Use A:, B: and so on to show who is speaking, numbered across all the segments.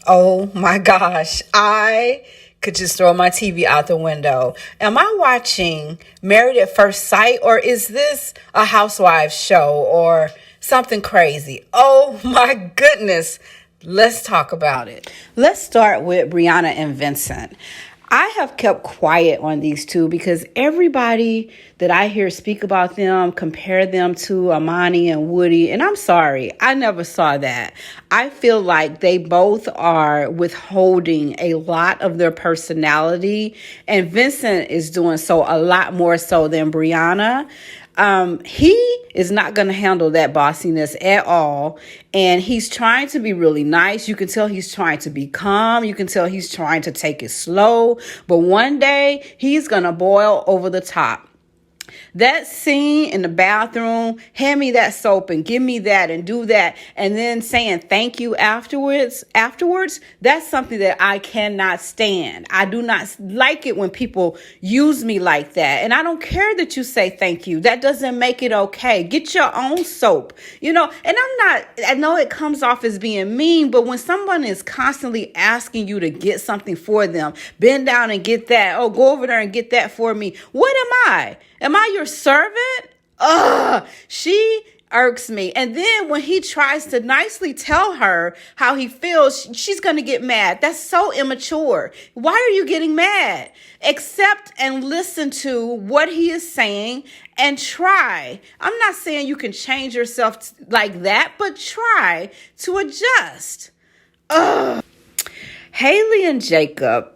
A: Oh my gosh. I could just throw my TV out the window. Am I watching Married at First Sight, or is this a housewives show or something crazy? Oh my goodness. Let's talk about it. Let's start with Brianna and Vincent. I have kept quiet on these two because everybody that I hear speak about them compare them to Amani and Woody. And I'm sorry, I never saw that. I feel like they both are withholding a lot of their personality. And Vincent is doing so a lot more so than Brianna. He is not going to handle that bossiness at all. And he's trying to be really nice. You can tell he's trying to be calm. You can tell he's trying to take it slow. But one day he's going to boil over the top. That scene in the bathroom, hand me that soap and give me that and do that, and then saying thank you afterwards, that's something that I cannot stand. I do not like it when people use me like that. And I don't care that you say thank you. That doesn't make it okay. Get your own soap, and I know it comes off as being mean, but when someone is constantly asking you to get something for them, bend down and get that. Oh, go over there and get that for me. What am I? Am I your servant? She irks me. And then when he tries to nicely tell her how he feels, she's going to get mad. That's so immature. Why are you getting mad? Accept and listen to what he is saying and try. I'm not saying you can change yourself like that, but try to adjust. Haley and Jacob,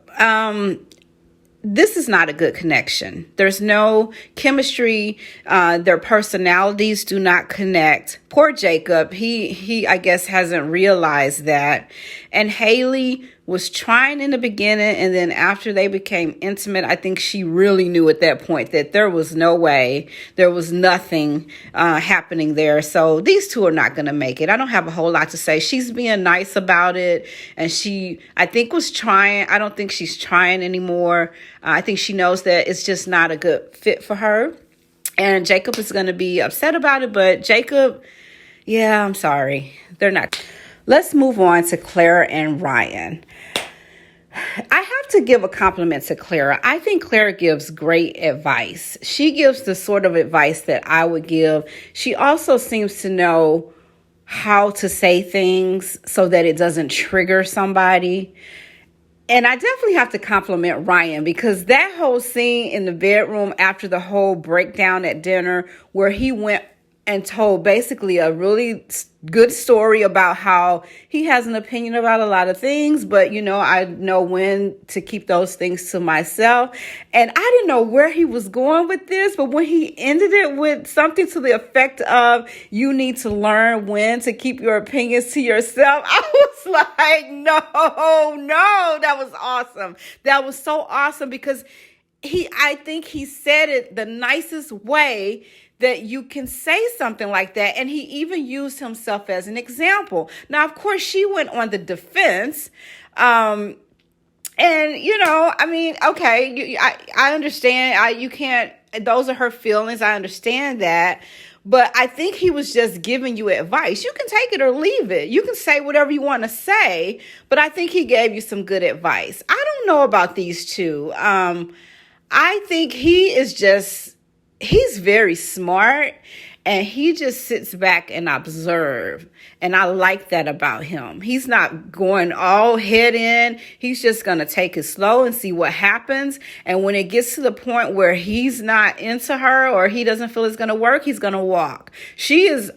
A: this is not a good connection. There's no chemistry. Their personalities do not connect. Poor Jacob. He I guess hasn't realized that. And Haley was trying in the beginning, and then after they became intimate, I think she really knew at that point that there was no way, there was nothing happening there. So these two are not going to make it. I don't have a whole lot to say. She's being nice about it, and she, I think, was trying. I don't think she's trying anymore. I think she knows that it's just not a good fit for her. And Jacob is going to be upset about it, but Jacob, yeah, I'm sorry. They're not. Let's move on to Clara and Ryan. I have to give a compliment to Clara. I think Clara gives great advice. She gives the sort of advice that I would give. She also seems to know how to say things so that it doesn't trigger somebody. And I definitely have to compliment Ryan, because that whole scene in the bedroom after the whole breakdown at dinner, where he went and told basically a really good story about how he has an opinion about a lot of things, but I know when to keep those things to myself. And I didn't know where he was going with this, but when he ended it with something to the effect of, you need to learn when to keep your opinions to yourself, I was like, no, that was awesome. That was so awesome, because I think he said it the nicest way that you can say something like that. And he even used himself as an example. Now, of course, she went on the defense. Okay, I understand. You can't, those are her feelings. I understand that. But I think he was just giving you advice. You can take it or leave it. You can say whatever you want to say, but I think he gave you some good advice. I don't know about these two. I think he's very smart, and he just sits back and observe. And I like that about him. He's not going all head in. He's just going to take it slow and see what happens. And when it gets to the point where he's not into her, or he doesn't feel it's going to work, he's going to walk. She is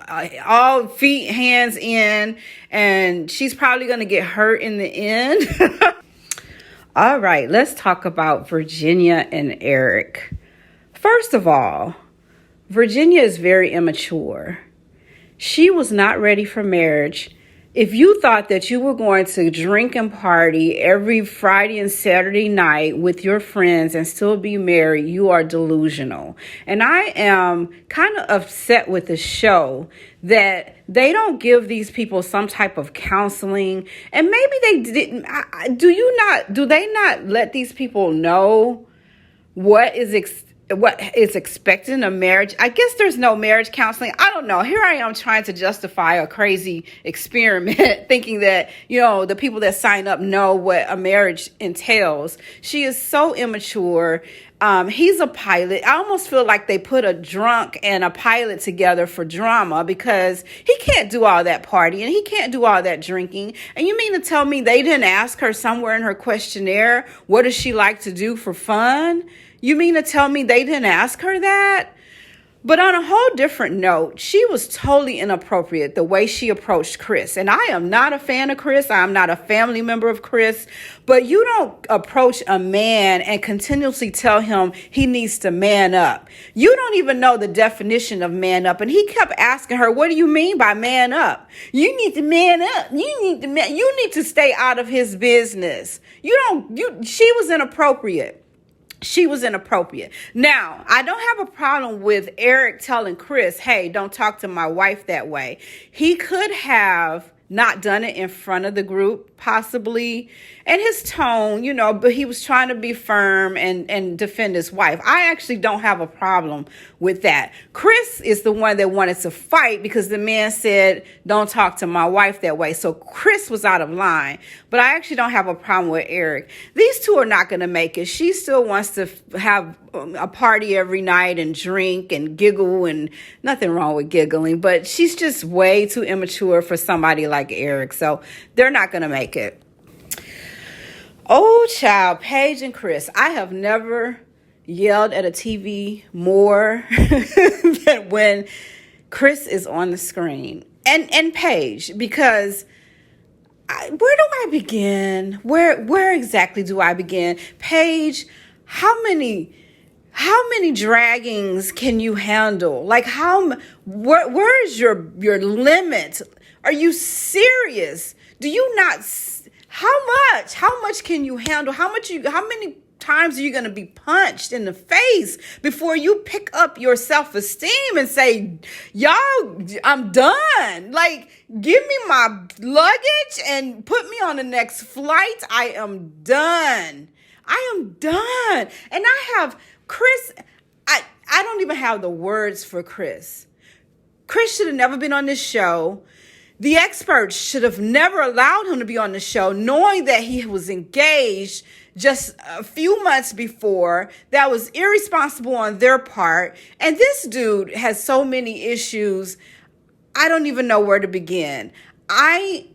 A: all feet, hands in, and she's probably going to get hurt in the end. All right, let's talk about Virginia and Eric. First of all, Virginia is very immature. She was not ready for marriage. If you thought that you were going to drink and party every Friday and Saturday night with your friends and still be married, you are delusional. And I am kind of upset with the show that they don't give these people some type of counseling. And maybe they didn't. Do they not let these people know what is what is expected in a marriage. I guess there's no marriage counseling. I don't know. Here I am trying to justify a crazy experiment, thinking that, the people that sign up know what a marriage entails. She is so immature. He's a pilot. I almost feel like they put a drunk and a pilot together for drama, because he can't do all that partying. He can't do all that drinking. And you mean to tell me they didn't ask her somewhere in her questionnaire, what does she like to do for fun? You mean to tell me they didn't ask her that? But on a whole different note, she was totally inappropriate the way she approached Chris. And I am not a fan of Chris. I'm not a family member of Chris. But you don't approach a man and continuously tell him he needs to man up. You don't even know the definition of man up. And he kept asking her, what do you mean by man up? You need to man up. You need to stay out of his business. She was inappropriate. She was inappropriate. Now, I don't have a problem with Eric telling Chris, hey, don't talk to my wife that way. He could have not done it in front of the group, possibly. And his tone, but he was trying to be firm and defend his wife. I actually don't have a problem with that. Chris is the one that wanted to fight because the man said, don't talk to my wife that way. So Chris was out of line. But I actually don't have a problem with Eric. These two are not going to make it. She still wants to have a party every night and drink and giggle, and nothing wrong with giggling. But she's just way too immature for somebody like Eric. So they're not going to make it. Oh, child, Paige and Chris. I have never yelled at a TV more than when Chris is on the screen. And Paige, because where do I begin? Where exactly do I begin? Paige, how many draggings can you handle? Like, where is your limit? Are you serious? Do you not? How much can you handle? How many times are you going to be punched in the face before you pick up your self-esteem and say, y'all, I'm done. Like, give me my luggage and put me on the next flight. I am done. And I have Chris. I don't even have the words for Chris. Chris should have never been on this show. The experts should have never allowed him to be on the show, knowing that he was engaged just a few months before. That was irresponsible on their part. And this dude has so many issues. I don't even know where to begin. I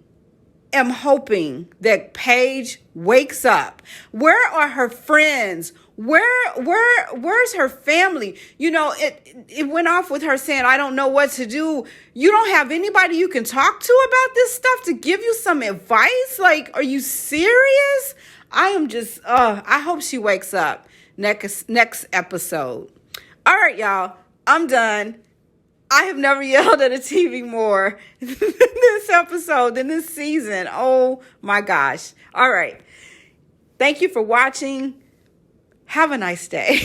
A: am hoping that Paige wakes up. Where are her friends? Where's her family? It went off with her saying, I don't know what to do. You don't have anybody you can talk to about this stuff to give you some advice? Like, are you serious? I am just, I hope she wakes up next episode. All right, y'all, I'm done. I have never yelled at a TV more than this episode, than this season. Oh my gosh. All right. Thank you for watching. Have a nice day.